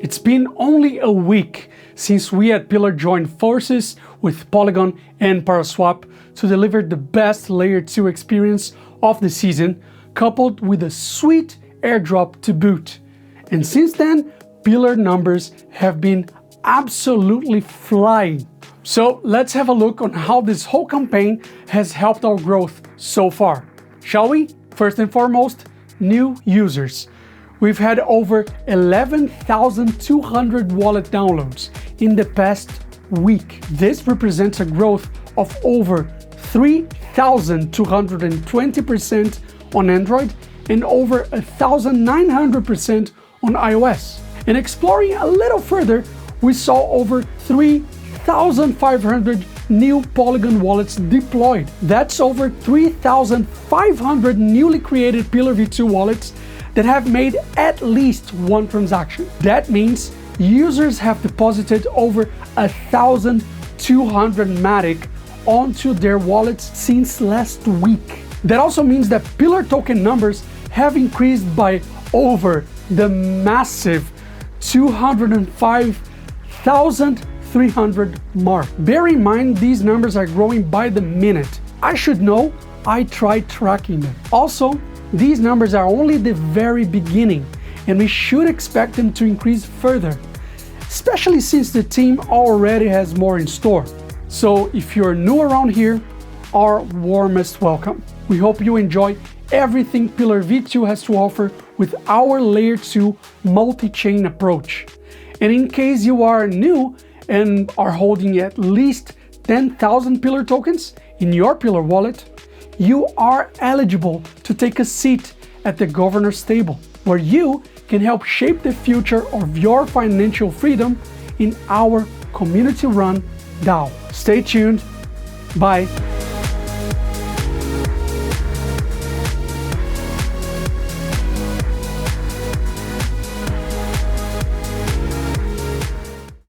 It's been only a week since we at Pillar joined forces with Polygon and ParaSwap to deliver the best Layer 2 experience of the season, coupled with a sweet airdrop to boot. And since then, Pillar numbers have been absolutely flying. So let's have a look on how this whole campaign has helped our growth so far. Shall we? First and foremost, new users. We've had over 11,200 wallet downloads in the past week. This represents a growth of over 3,220% on Android and over 1,900% on iOS. And exploring a little further, we saw over 3,500 new Polygon wallets deployed. That's over 3,500 newly created Pillar V2 wallets that have made at least one transaction. That means users have deposited over 1,200 Matic onto their wallets since last week. That also means that Pillar token numbers have increased by over the massive 205,300 mark. Bear in mind, these numbers are growing by the minute. I should know, I tried tracking them. Also, these numbers are only the very beginning, and we should expect them to increase further, especially since the team already has more in store. So if you're new around here, our warmest welcome. We hope you enjoy everything Pillar V2 has to offer with our Layer 2 multi-chain approach. And in case you are new and are holding at least 10,000 Pillar tokens in your Pillar wallet, you are eligible to take a seat at the governor's table, where you can help shape the future of your financial freedom in our community-run DAO. Stay tuned. Bye.